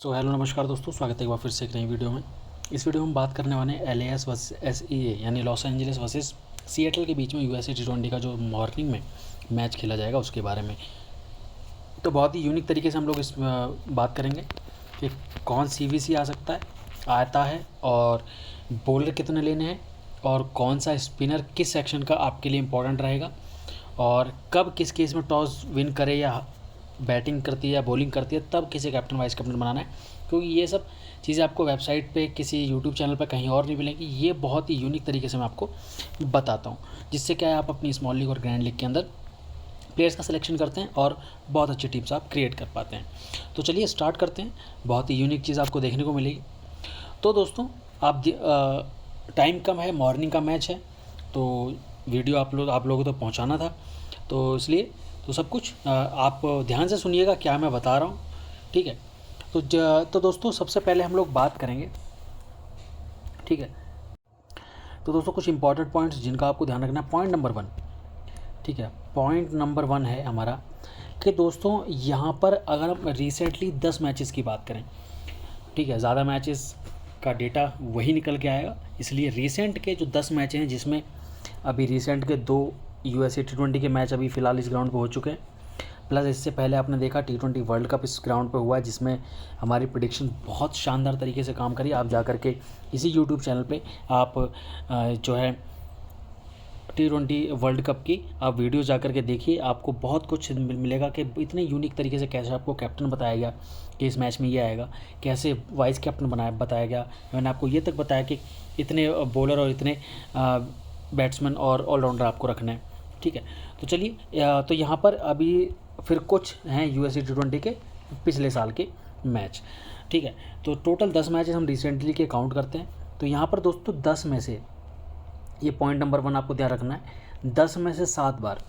So hello नमस्कार दोस्तों, स्वागत है एक बार फिर से एक नई वीडियो में। इस वीडियो में हम बात करने वाले हैं LAS वर्सेस SEA यानी लॉस एंजलिस वर्सेस सिएटल के बीच में USA T20 का जो मॉर्निंग में मैच खेला जाएगा उसके बारे में। तो बहुत ही यूनिक तरीके से हम लोग इस बात करेंगे कि कौन CVC आ सकता है, आता है, और बॉलर कितने लेने हैं, और कौन सा स्पिनर किस सेक्शन का आपके लिए इम्पोर्टेंट रहेगा, और कब किस केस में टॉस विन करे या बैटिंग करती है या बॉलिंग करती है तब किसे कैप्टन वाइस कैप्टन बनाना है। क्योंकि ये सब चीज़ें आपको वेबसाइट पे किसी यूट्यूब चैनल पे कहीं और नहीं मिलेंगी। ये बहुत ही यूनिक तरीके से मैं आपको बताता हूँ, जिससे क्या है आप अपनी स्मॉल लीग और ग्रैंड लीग के अंदर प्लेयर्स का सिलेक्शन करते हैं और बहुत अच्छी टीम्स आप क्रिएट कर पाते हैं। तो चलिए स्टार्ट करते हैं। बहुत ही यूनिक चीज़ आपको देखने को मिलेगी। तो दोस्तों आप टाइम कम है, मॉर्निंग का मैच है, तो वीडियो आप लोगों तक पहुंचाना था, तो इसलिए तो सब कुछ आप ध्यान से सुनिएगा क्या मैं बता रहा हूँ, ठीक है। तो दोस्तों सबसे पहले हम लोग बात करेंगे, ठीक है। तो दोस्तों कुछ इंपॉर्टेंट पॉइंट्स जिनका आपको ध्यान रखना है। पॉइंट नंबर 1, ठीक है, पॉइंट नंबर 1 है हमारा कि दोस्तों यहाँ पर अगर हम रिसेंटली 10 मैचेस की बात करें, ठीक है, ज़्यादा मैचेस का डेटा वही निकल के आएगा, इसलिए रिसेंट के जो 10 मैच हैं जिसमें अभी रिसेंट के 2 USA T20 के मैच अभी फ़िलहाल इस ग्राउंड पे हो चुके हैं, प्लस इससे पहले आपने देखा T20 वर्ल्ड कप इस ग्राउंड पे हुआ है जिसमें हमारी प्रेडिक्शन बहुत शानदार तरीके से काम करी। आप जा कर के इसी यूट्यूब चैनल पे आप जो है T20 वर्ल्ड कप की आप वीडियो जा कर के देखिए, आपको बहुत कुछ मिलेगा कि इतने यूनिक तरीके से कैसे आपको कैप्टन बताया गया कि इस मैच में ये आएगा, कैसे वाइस कैप्टन बताया गया। मैंने आपको ये तक बताया कि इतने बॉलर और इतने बैट्समैन और ऑलराउंडर आपको रखना है, ठीक है। तो चलिए, तो यहाँ पर अभी फिर कुछ हैं USA T20 के पिछले साल के मैच, ठीक है। तो टोटल 10 मैचेस हम रिसेंटली के काउंट करते हैं। तो यहाँ पर दोस्तों 10 में से, ये पॉइंट नंबर 1 आपको ध्यान रखना है, 10 में से 7 बार,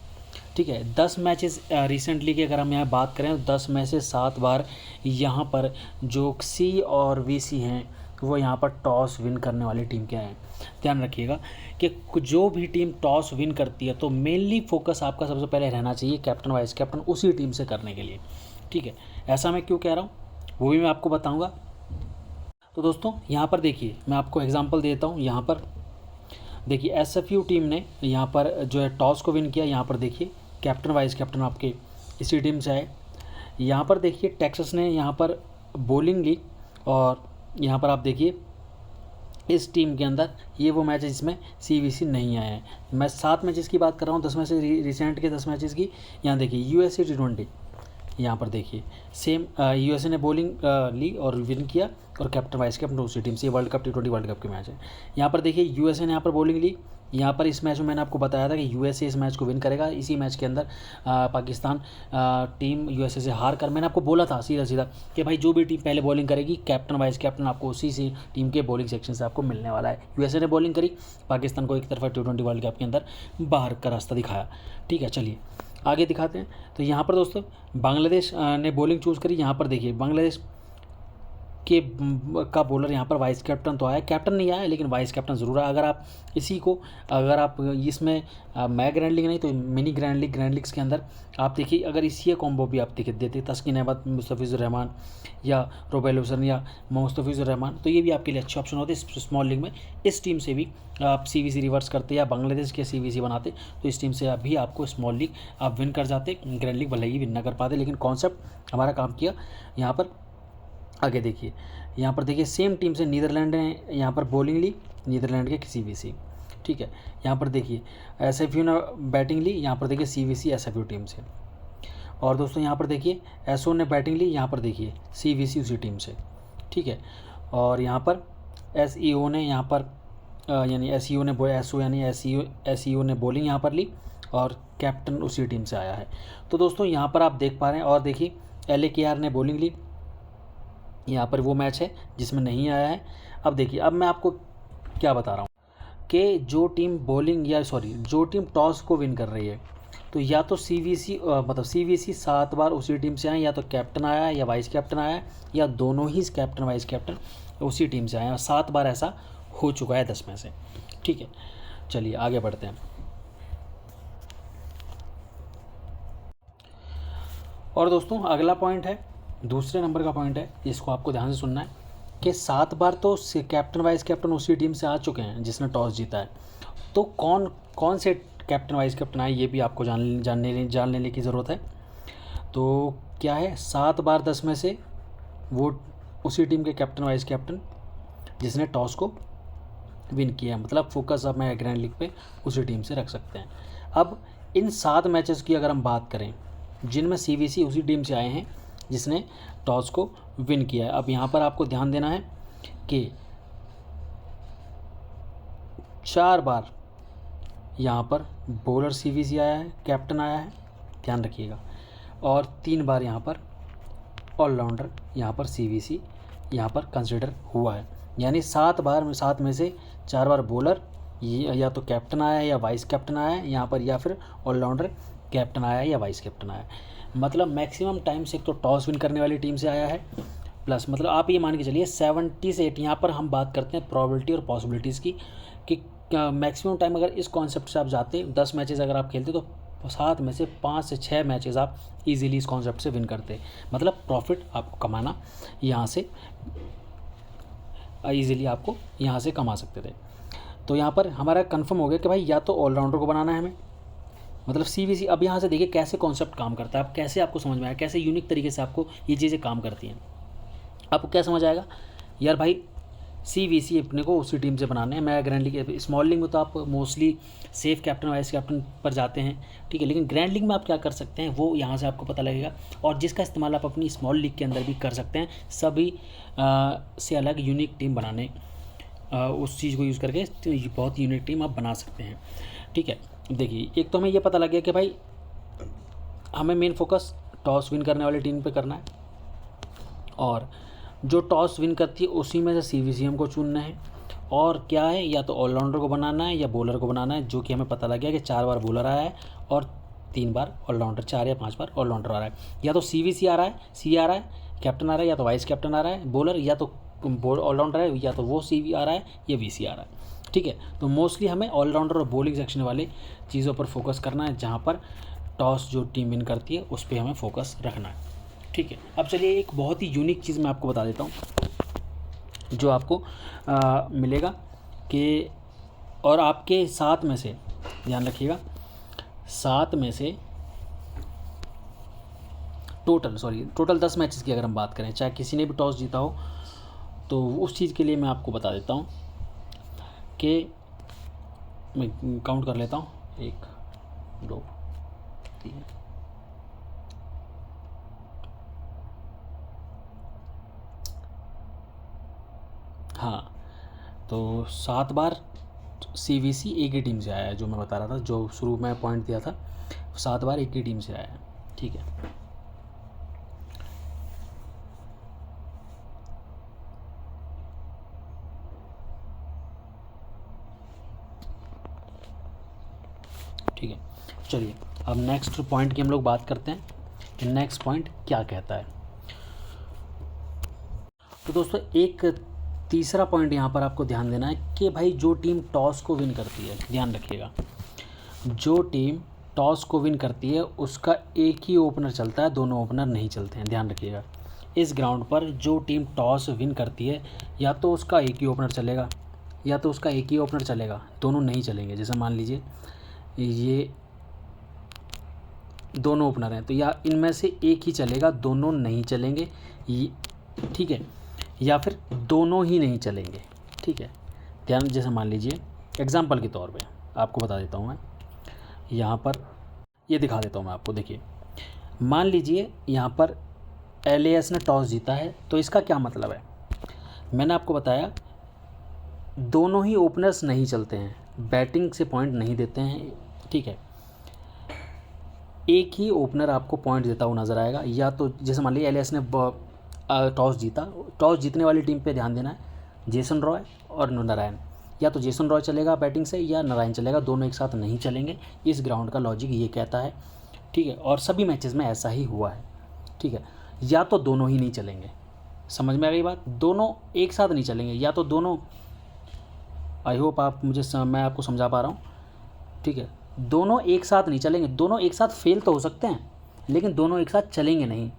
ठीक है, 10 मैचेस रिसेंटली की अगर हम यहाँ बात करें तो 10 में से 7 बार यहाँ पर जो C और VC हैं वो यहाँ पर टॉस विन करने वाली टीम क्या है। ध्यान रखिएगा कि जो भी टीम टॉस विन करती है तो मेनली फोकस आपका सबसे पहले रहना चाहिए कैप्टन वाइस कैप्टन उसी टीम से करने के लिए, ठीक है। ऐसा मैं क्यों कह रहा हूँ वो भी मैं आपको बताऊँगा। तो दोस्तों यहाँ पर देखिए, मैं आपको एग्जाम्पल देता हूँ। यहाँ पर देखिए SFU टीम ने यहाँ पर जो है टॉस को विन किया। यहाँ पर देखिए कैप्टन वाइस कैप्टन आपके इसी टीम से आए। यहाँ पर देखिए टेक्सास ने यहाँ पर बॉलिंग ली, और यहाँ पर आप देखिए इस टीम के अंदर ये वो मैच है जिसमें CVC नहीं आया है। मैं 7 मैचेस की बात कर रहा हूँ, 10 में से रिसेंट के 10 मैचेस की। यहाँ देखिए USA T20, यहाँ पर देखिए सेम USA ने बॉलिंग ली और विन किया, और कैप्टन वाइस कैप्टन उसी टीम से। World cup T20 world cup के मैच है। यहाँ पर देखिए USA ने यहाँ पर बॉलिंग ली। यहाँ पर इस मैच में मैंने आपको बताया था कि USA इस मैच को विन करेगा। इसी मैच के अंदर पाकिस्तान टीम USA से हार कर, मैंने आपको बोला था सीधा सीधा कि भाई जो भी टीम पहले बॉलिंग करेगी कैप्टन वाइस कैप्टन आपको उसी से टीम के बॉलिंग सेक्शन से आपको मिलने वाला है। USA ने बॉलिंग करी, पाकिस्तान को एक तरफा T20 वर्ल्ड कप के अंदर बाहर का रास्ता दिखाया, ठीक है। चलिए आगे दिखाते हैं। तो यहाँ पर दोस्तों बांग्लादेश ने बॉलिंग चूज़ करी। यहाँ पर देखिए बांग्लादेश के का बॉलर यहाँ पर वाइस कैप्टन तो आया, कैप्टन नहीं आया लेकिन वाइस कैप्टन ज़रूर आया। अगर आप इसी को, अगर आप इसमें मैं ग्रैंड लीग नहीं तो मिनी ग्रैंड लीग्स के अंदर आप देखिए, अगर इसी कॉम्बो भी आप देते तस्किन अहमद, मुस्तफिजुर रहमान या रोबेल हुसैन या मुस्तफिजुर रहमान, तो ये भी आपके लिए अच्छे ऑप्शन होते स्मॉल लीग में। इस टीम से भी आप CVC रिवर्स करते या बांग्लादेश के CVC बनाते तो इस टीम से अभी आपको स्मॉल लीग आप विन कर जाते। ग्रैंड लीग भले ही विन ना कर पाते, लेकिन कॉन्सेप्ट हमारा काम किया। यहाँ पर आगे देखिए, यहाँ पर देखिए सेम टीम से नीदरलैंड ने यहाँ पर बॉलिंग ली, नीदरलैंड के CVC, ठीक है। यहाँ पर देखिए SFU ने बैटिंग ली, यहाँ पर देखिए CVC SFU टीम से। और दोस्तों यहाँ पर देखिए SO ने बैटिंग ली, यहाँ पर देखिए CVC उसी टीम से, ठीक है। और यहाँ पर SEO ने यहाँ पर यानी SEO ने SO यानी SEO ने बॉलिंग यहाँ पर ली, और कैप्टन उसी टीम से आया है। तो दोस्तों यहाँ पर आप देख पा रहे हैं। और देखिए LAKR ने बॉलिंग ली, यहाँ पर वो मैच है जिसमें नहीं आया है। अब देखिए, अब मैं आपको क्या बता रहा हूँ कि जो टीम बॉलिंग या जो टीम टॉस को विन कर रही है, तो या तो CVC मतलब CVC 7 बार उसी टीम से आए, या तो कैप्टन आया या वाइस कैप्टन आया, या दोनों ही कैप्टन वाइस कैप्टन उसी टीम से आए हैं। 7 बार ऐसा हो चुका है 10 में से, ठीक है। चलिए आगे बढ़ते हैं। और दोस्तों अगला पॉइंट है दूसरे नंबर का पॉइंट है, इसको आपको ध्यान से सुनना है कि 7 बार तो कैप्टन वाइस कैप्टन उसी टीम से आ चुके हैं जिसने टॉस जीता है। तो कौन कौन से कैप्टन वाइस कैप्टन आए ये भी आपको जान लेने की ज़रूरत है। तो क्या है, 7 बार 10 में से वो उसी टीम के कैप्टन वाइस कैप्टन जिसने टॉस को विन किया, मतलब फोकस अब मैं ग्रैंड लीग पे उसी टीम से रख सकते हैं। अब इन 7 मैचेस की अगर हम बात करें जिनमें CVC उसी टीम से आए हैं जिसने टॉस को विन किया है। अब यहाँ पर आपको ध्यान देना है कि 4 बार यहाँ पर बॉलर CVC आया है, कैप्टन आया है, ध्यान रखिएगा, और 3 बार यहाँ पर ऑलराउंडर यहाँ पर CVC यहाँ पर कंसिडर हुआ है। यानी 7 में से 4 बार बॉलर या तो कैप्टन आया है या वाइस कैप्टन आया है यहाँ पर, या फिर ऑलराउंडर कैप्टन आया है या वाइस कैप्टन आया है। मतलब मैक्सिमम टाइम से एक तो टॉस विन करने वाली टीम से आया है, प्लस मतलब आप ये मान के चलिए 70 से 80। यहाँ पर हम बात करते हैं प्रॉबिलिटी और पॉसिबिलिटीज़ की कि मैक्सिमम टाइम अगर इस कॉन्सेप्ट से आप जाते 10 मैचेस अगर आप खेलते तो 7 में से 5 से 6 मैचेस आप इजीली इस कॉन्सेप्ट से विन करते। मतलब प्रॉफिट आपको कमाना यहाँ से ईज़िली आपको यहाँ से कमा सकते थे। तो यहाँ पर हमारा कंफर्म हो गया कि भाई या तो ऑलराउंडर को बनाना है हमें, मतलब CVC। अब यहाँ से देखिए कैसे कॉन्सेप्ट काम करता है, अब कैसे आपको समझ में आया, कैसे यूनिक तरीके से आपको ये चीज़ें काम करती हैं। आपको क्या समझ आएगा यार, भाई CVC अपने को उसी टीम से बनाने हैं। मैं ग्रैंड लीग, स्मॉल लीग में तो आप mostly safe captain vice captain पर जाते हैं, ठीक है, लेकिन ग्रैंड लीग में आप क्या कर सकते हैं वो यहाँ से आपको पता लगेगा, और जिसका इस्तेमाल आप अपनी स्मॉल लीग के अंदर भी कर सकते हैं, सभी से अलग यूनिक टीम बनाने, उस चीज़ को यूज़ करके बहुत यूनिक टीम आप बना सकते हैं। ठीक है, देखिए एक तो हमें ये पता लग गया कि भाई हमें मेन फोकस टॉस विन करने वाली टीम पे करना है, और जो टॉस विन करती है उसी में से CVC हमको चुनना है, और क्या है, या तो ऑलराउंडर को बनाना है या बॉलर को बनाना है, जो कि हमें पता लग गया कि 4 बार बॉलर आया है और 3 बार ऑलराउंडर, 4 या 5 बार ऑलराउंडर आ रहा है। या तो CVC आ रहा है, C आ रहा है, कैप्टन आ रहा है, या तो वाइस कैप्टन आ रहा है बॉलर, या तो ऑलराउंडर है, या तो वो CV आ रहा है या VC आ रहा है। ठीक है, तो मोस्टली हमें ऑलराउंडर और बॉलिंग सेक्शन वाले चीज़ों पर फोकस करना है, जहाँ पर टॉस जो टीम विन करती है उस पर हमें फोकस रखना है। ठीक है, अब चलिए एक बहुत ही यूनिक चीज़ मैं आपको बता देता हूँ जो आपको मिलेगा कि, और आपके 7 में से ध्यान रखिएगा, 7 में से टोटल 10 मैचेस की अगर हम बात करें, चाहे किसी ने भी टॉस जीता हो, तो उस चीज़ के लिए मैं आपको बता देता हूँ कि मैं काउंट कर लेता हूँ, 1 2 3, हाँ, तो 7 बार CVC एक ही टीम से आया है, जो मैं बता रहा था, जो शुरू में पॉइंट दिया था, 7 बार एक ही टीम से आया है। ठीक है, ठीक है, चलिए अब नेक्स्ट पॉइंट की हम लोग बात करते हैं कि नेक्स्ट पॉइंट क्या कहता है। तो दोस्तों एक तीसरा पॉइंट यहाँ पर आपको ध्यान देना है कि भाई जो टीम टॉस को विन करती है, ध्यान रखिएगा, जो टीम टॉस को विन करती है उसका एक ही ओपनर चलता है, दोनों ओपनर नहीं चलते हैं। ध्यान रखिएगा, इस ग्राउंड पर जो टीम टॉस विन करती है या तो उसका एक ही ओपनर चलेगा या तो उसका एक ही ओपनर चलेगा, दोनों नहीं चलेंगे। जैसे मान लीजिए ये दोनों ओपनर हैं, तो या इनमें से एक ही चलेगा, दोनों नहीं चलेंगे, ठीक है, या फिर दोनों ही नहीं चलेंगे। ठीक है, ध्यान, जैसे मान लीजिए एग्जांपल के तौर पे आपको बता देता हूँ मैं, यहाँ पर ये दिखा देता हूँ मैं आपको। देखिए मान लीजिए यहाँ पर LAS ने टॉस जीता है, तो इसका क्या मतलब है, मैंने आपको बताया दोनों ही ओपनर्स नहीं चलते हैं, बैटिंग से पॉइंट नहीं देते हैं। ठीक है, एक ही ओपनर आपको पॉइंट देता हुआ नज़र आएगा, या तो जैसे मान लीजिए LAS ने टॉस जीता, टॉस जीतने वाली टीम पे ध्यान देना है, जेसन रॉय और नारायण, या तो जेसन रॉय चलेगा बैटिंग से या नारायण चलेगा, दोनों एक साथ नहीं चलेंगे। इस ग्राउंड का लॉजिक ये कहता है। ठीक है, और सभी मैचेस में ऐसा ही हुआ है। ठीक है, या तो दोनों ही नहीं चलेंगे, समझ में आ गई बात, दोनों एक साथ नहीं चलेंगे, या तो दोनों, आई होप आप मैं आपको समझा पा रहा हूँ। ठीक है, दोनों एक साथ नहीं चलेंगे, दोनों एक साथ फेल तो हो सकते हैं लेकिन दोनों एक साथ चलेंगे नहीं,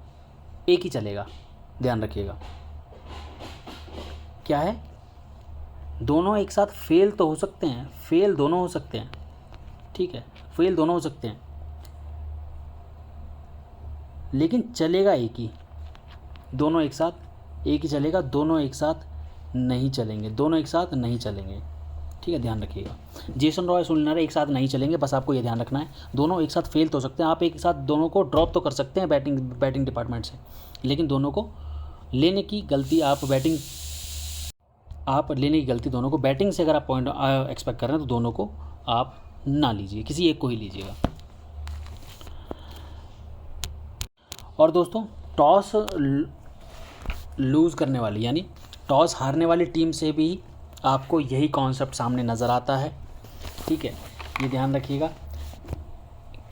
एक ही चलेगा। ध्यान रखिएगा। क्या है, दोनों एक साथ फेल तो हो सकते हैं, फेल दोनों हो सकते हैं, ठीक है, फेल दोनों हो सकते हैं, लेकिन चलेगा एक ही, दोनों एक साथ एक ही चलेगा, दोनों एक साथ नहीं चलेंगे, दोनों एक साथ नहीं चलेंगे, ठीक है, ध्यान रखिएगा। जेसन रॉय, सुनील नारायण एक साथ नहीं चलेंगे, बस आपको ये ध्यान रखना है। दोनों एक साथ फेल तो हो सकते हैं, आप एक साथ दोनों को ड्रॉप तो कर सकते हैं बैटिंग डिपार्टमेंट से, लेकिन दोनों को लेने की गलती आप लेने की गलती दोनों को, बैटिंग से अगर आप पॉइंट एक्सपेक्ट कर रहे हैं तो दोनों को आप ना लीजिए, किसी एक को ही लीजिएगा। और दोस्तों, टॉस लूज़ करने वाली यानी टॉस हारने वाली टीम से भी आपको यही कॉन्सेप्ट सामने नज़र आता है, ठीक है, ये ध्यान रखिएगा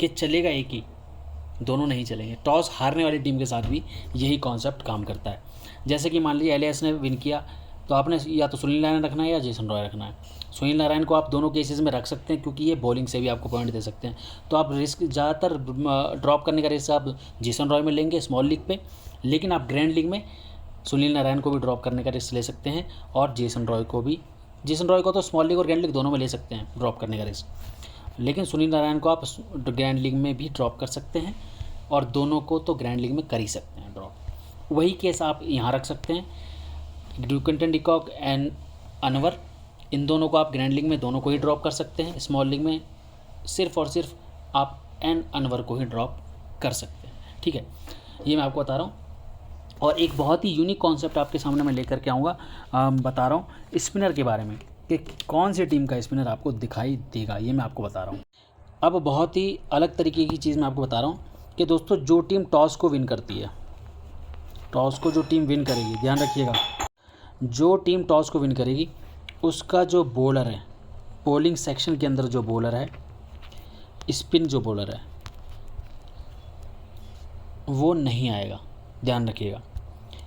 कि चलेगा एक ही, दोनों नहीं चलेंगे। टॉस हारने वाली टीम के साथ भी यही कॉन्सेप्ट काम करता है। जैसे कि मान लीजिए एलियस ने विन किया, तो आपने या तो सुनील नारायण रखना है या जेसन रॉय रखना है। सुनील नारायण को आप दोनों केसेस में रख सकते हैं क्योंकि ये बॉलिंग से भी आपको पॉइंट दे सकते हैं, तो आप रिस्क ज़्यादातर ड्रॉप करने का रिस्क आप जेसन रॉय में लेंगे स्मॉल लीग पे, लेकिन आप ग्रैंड लीग में सुनील नारायण को भी ड्रॉप करने का रिस्क ले सकते हैं और जेसन रॉय को तो स्मॉल लीग और ग्रैंड लीग दोनों में ले सकते हैं ड्रॉप करने का रिस्क, लेकिन सुनील नारायण को आप ग्रैंड लीग में भी ड्रॉप कर सकते हैं और दोनों को तो ग्रैंड लीग में कर ही सकते हैं ड्रॉप। वही केस आप यहाँ रख सकते हैं, ड्यूकंटन डिकॉक एंड अनवर, इन दोनों को आप ग्रैंड लीग में दोनों को ही ड्रॉप कर सकते हैं, स्मॉल लीग में सिर्फ और सिर्फ आप एंड अनवर को ही ड्रॉप कर सकते हैं, ठीक है, ये मैं आपको बता रहा हूँ। और एक बहुत ही यूनिक कॉन्सेप्ट आपके सामने मैं लेकर के आऊँगा, बता रहा हूँ स्पिनर के बारे में कि कौन सी टीम का स्पिनर आपको दिखाई देगा, ये मैं आपको बता रहा हूँ। अब बहुत ही अलग तरीके की चीज़ मैं आपको बता रहा हूँ कि दोस्तों, जो टीम टॉस को विन करती है, टॉस को जो टीम विन करेगी, ध्यान रखिएगा, जो टीम टॉस को विन करेगी उसका जो बॉलर है, बॉलिंग सेक्शन के अंदर जो बॉलर है, स्पिन जो बॉलर है वो नहीं आएगा, ध्यान रखिएगा।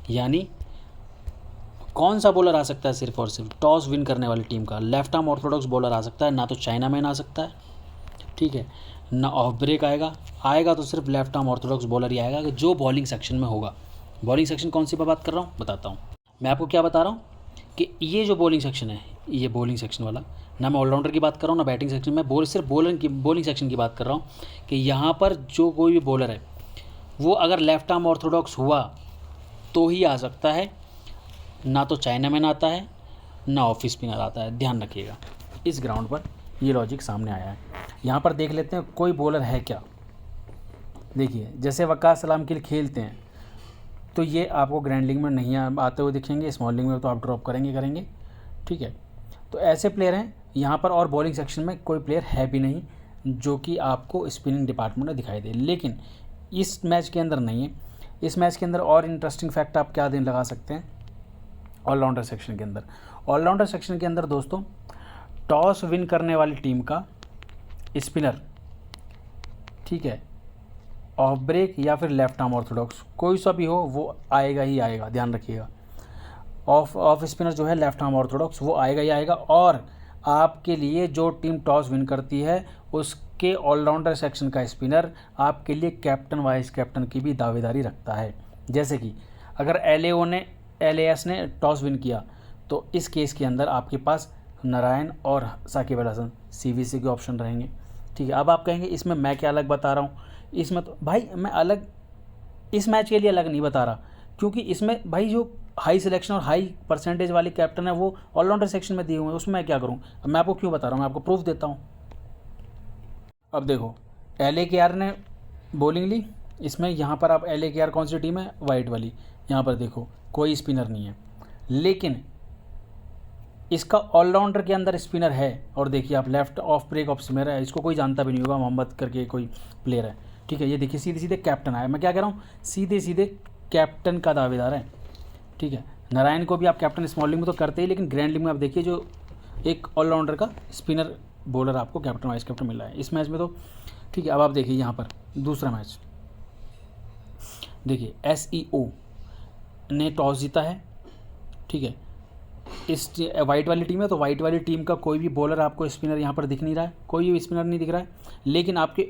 यानी कौन सा बॉलर आ सकता है, सिर्फ और सिर्फ टॉस विन करने वाली टीम का लेफ्ट आर्म ऑर्थोडॉक्स बॉलर आ सकता है, ना तो चाइना मैन आ सकता है, ठीक है, ना ऑफ ब्रेक आएगा तो सिर्फ लेफ्ट आर्म ऑर्थोडॉक्स बॉलर ही आएगा जो बॉलिंग सेक्शन में होगा। बॉलिंग सेक्शन कौन सी बात कर रहा हूँ बताता हूँ, मैं आपको क्या बता रहा हूँ कि ये जो बॉलिंग सेक्शन है, ये बॉलिंग सेक्शन वाला, ना मैं ऑलराउंडर की बात कर रहा हूँ ना बैटिंग सेक्शन में, सिर्फ बॉलिंग सेक्शन की बात कर रहा हूँ कि यहाँ पर जो कोई भी बॉलर है वो अगर लेफ्ट आर्म ऑर्थोडॉक्स हुआ तो ही आ सकता है, ना तो चाइना मैन आता है ना ऑफ स्पिनर आता है, ध्यान रखिएगा। इस ग्राउंड पर ये लॉजिक सामने आया है। यहाँ पर देख लेते हैं कोई बॉलर है क्या। देखिए, जैसे वक़ार सलाम के लिए खेलते हैं तो ये आपको ग्रैंड लीग में नहीं आते हुए दिखेंगे, स्मॉल लीग में तो आप ड्रॉप करेंगे, ठीक है, तो ऐसे प्लेयर हैं यहाँ पर। और बॉलिंग सेक्शन में कोई प्लेयर है भी नहीं जो कि आपको स्पिनिंग डिपार्टमेंट में दिखाई दे, लेकिन इस मैच के अंदर नहीं है। इस मैच के अंदर और इंटरेस्टिंग फैक्ट आप क्या दिन लगा सकते हैं, ऑलराउंडर सेक्शन के अंदर। ऑलराउंडर सेक्शन के अंदर दोस्तों, टॉस विन करने वाली टीम का स्पिनर, ठीक है, ऑफ ब्रेक या फिर लेफ्ट आर्म ऑर्थोडॉक्स कोई सा भी हो वो आएगा ही आएगा, ध्यान रखिएगा। ऑफ स्पिनर जो है लेफ्ट आर्म ऑर्थोडॉक्स वो आएगा ही आएगा। और आपके लिए जो टीम टॉस विन करती है उसके ऑलराउंडर सेक्शन का स्पिनर आपके लिए कैप्टन वाइस कैप्टन की भी दावेदारी रखता है। जैसे कि अगर एलएएस ने टॉस विन किया तो इस केस के अंदर आपके पास नारायण और साकिब अल हसन सीवीसी के ऑप्शन रहेंगे, ठीक है। अब आप कहेंगे इसमें मैं क्या अलग बता रहा हूँ, इसमें तो भाई मैं अलग इस मैच के लिए अलग नहीं बता रहा, क्योंकि इसमें भाई जो हाई सिलेक्शन और हाई परसेंटेज वाले कैप्टन है वो ऑलराउंडर सेक्शन में दिए हुए हैं, उसमें मैं क्या करूँ। अब मैं आपको क्यों बता रहा हूँ, मैं आपको प्रूफ देता हूँ। अब देखो, LKR ने बॉलिंग ली, इसमें यहाँ पर आप LKR कौन सी टीम है, वाइट वाली, यहाँ पर देखो कोई स्पिनर नहीं है, लेकिन इसका ऑलराउंडर के अंदर स्पिनर है। और देखिए आप left off break off spinner है, इसको कोई जानता भी नहीं होगा, मोहम्मद करके कोई प्लेयर है, ठीक है। ये देखिए सीधे सीधे कैप्टन आया, मैं क्या कह रहा हूँ, सीधे सीधे कैप्टन का दावेदार है, ठीक है। नारायण को भी आप कैप्टन स्मॉल लीग में तो करते ही, लेकिन ग्रैंड लीग में आप देखिए जो एक ऑलराउंडर का स्पिनर बॉलर आपको कैप्टन वाइस कैप्टन मिला है इस मैच में, तो ठीक है। अब आप देखिए यहाँ पर दूसरा मैच देखिए, SEO ने टॉस जीता है, ठीक है। इस वाइट वाली टीम है, तो वाइट वाली टीम का कोई भी बॉलर आपको स्पिनर यहाँ पर दिख नहीं रहा है, कोई भी स्पिनर नहीं दिख रहा है, लेकिन आपके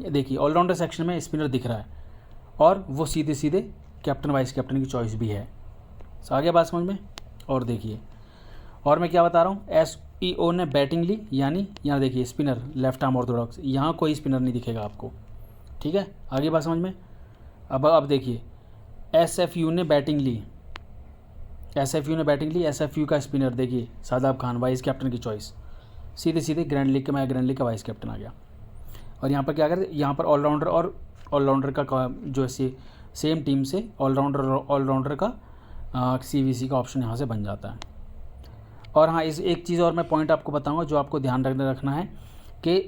देखिए ऑलराउंडर सेक्शन में स्पिनर दिख रहा है और वो सीधे सीधे कैप्टन वाइस कैप्टन की चॉइस भी है। आ गया बात समझ में। और देखिए, और मैं क्या बता रहा हूँ, SEO ने बैटिंग ली, यानी यहाँ देखिए स्पिनर लेफ्ट आर्म ऑर्थोडॉक्स, यहाँ कोई स्पिनर नहीं दिखेगा आपको, ठीक है। आगे बात समझ में। अब देखिए SFU ने बैटिंग ली, SFU का स्पिनर देखिए शादाब खान, वाइस कैप्टन की चॉइस, सीधे सीधे ग्रैंड लीग का वाइस कैप्टन आ गया। और यहाँ पर क्या करते, यहाँ पर ऑलराउंडर का जो सेम टीम से ऑलराउंडर का CVC का ऑप्शन यहाँ से बन जाता है। और हाँ, इस एक चीज़ और मैं पॉइंट आपको बताऊँगा जो आपको ध्यान रखना है कि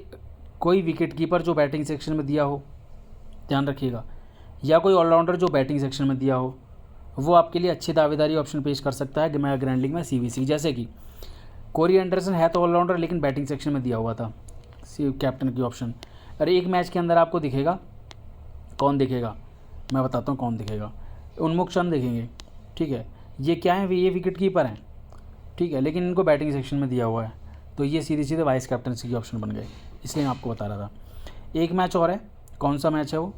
कोई विकेट कीपर जो बैटिंग सेक्शन में दिया हो, ध्यान रखिएगा, या कोई ऑलराउंडर जो बैटिंग सेक्शन में दिया हो, वो आपके लिए अच्छी दावेदारी ऑप्शन पेश कर सकता है ग्रैंड लीग में CVC। जैसे कि कोरी एंडरसन है तो ऑलराउंडर, लेकिन बैटिंग सेक्शन में दिया हुआ था कैप्टन की ऑप्शन। अरे एक मैच के अंदर आपको दिखेगा, कौन दिखेगा, मैं बताता हूँ कौन दिखेगा, उन्मुख चंद दिखेंगे, ठीक है। ये क्या है, ये विकेट कीपर हैं, ठीक है, लेकिन इनको बैटिंग सेक्शन में दिया हुआ है, तो ये सीधे सीधे वाइस कैप्टनसी की ऑप्शन बन गए, इसलिए मैं आपको बता रहा था। एक मैच और है, कौन सा मैच है वो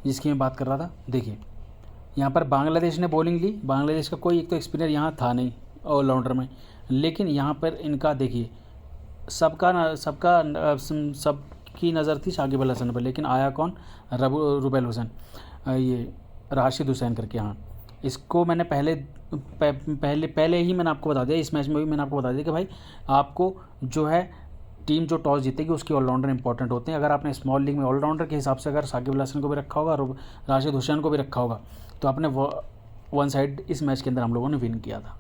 जिसकी मैं बात कर रहा था। देखिए यहाँ पर बांग्लादेश ने बॉलिंग ली, बांग्लादेश का कोई एक तो स्पिनर यहाँ था नहीं ऑलराउंडर में, लेकिन यहाँ पर इनका देखिए सबकी नज़र थी शाकिब अल हसन पर, लेकिन आया कौन, रुबेल हुसैन, ये राशिद हुसैन करके। हाँ, इसको मैंने पहले ही मैंने आपको बता दिया, इस मैच में भी मैंने आपको बता दिया कि भाई आपको जो है टीम जो टॉस जीतेगी उसके ऑलराउंडर इंपॉर्टेंट होते हैं। अगर आपने स्मॉल लीग में ऑलराउंडर के हिसाब से अगर साकिब अल हसन को भी रखा होगा और राशिद हुसैन को भी रखा होगा, तो आपने वन साइड इस मैच के अंदर हम लोगों ने विन किया था।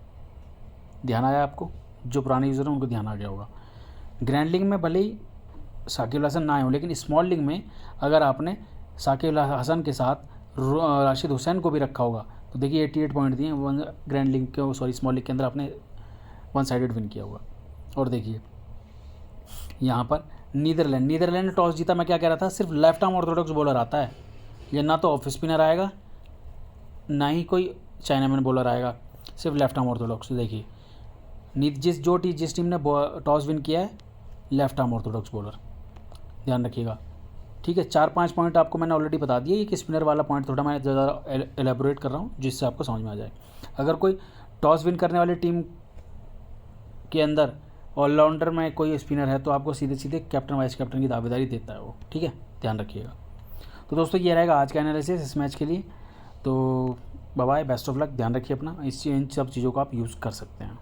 ध्यान आया आपको, जो पुराने यूज़र हैं उनको ध्यान आ गया होगा। ग्रैंड लीग में भले ही साकिब अल हसन ना आए हों, लेकिन स्मॉल लीग में अगर आपने साकिब अल हसन के साथ राशिद हुसैन को भी रखा होगा, तो देखिए 88 पॉइंट दिए ग्रैंड लीग के, स्मॉल लीग के अंदर आपने वन साइडेड विन किया होगा। और देखिए यहाँ पर नीदरलैंड ने टॉस जीता। मैं क्या कह रहा था, सिर्फ लेफ्ट आर्म ऑर्थोडॉक्स बॉलर आता है, या ना तो ऑफ स्पिनर आएगा ना ही कोई चाइनामैन बॉलर आएगा, सिर्फ लेफ्ट आर्म ऑर्थोडॉक्स। देखिए जिस टीम ने टॉस विन किया है, लेफ्ट आर्म ऑर्थोडॉक्स बॉलर, ध्यान रखिएगा, ठीक है। 4-5 पॉइंट आपको मैंने ऑलरेडी बता दिए, ये कि स्पिनर वाला पॉइंट थोड़ा मैं ज़्यादा एलेबोरेट कर रहा हूँ जिससे आपको समझ में आ जाए। अगर कोई टॉस विन करने वाली टीम के अंदर ऑलराउंडर में कोई स्पिनर है, तो आपको सीधे सीधे कैप्टन वाइस कैप्टन की दावेदारी देता है वो, ठीक है, ध्यान रखिएगा। तो दोस्तों ये रहेगा आज का एनालिसिस इस मैच के लिए। तो bye bye, best of luck, ध्यान रखिए अपना, इन सब चीज़ों को आप यूज़ कर सकते हैं।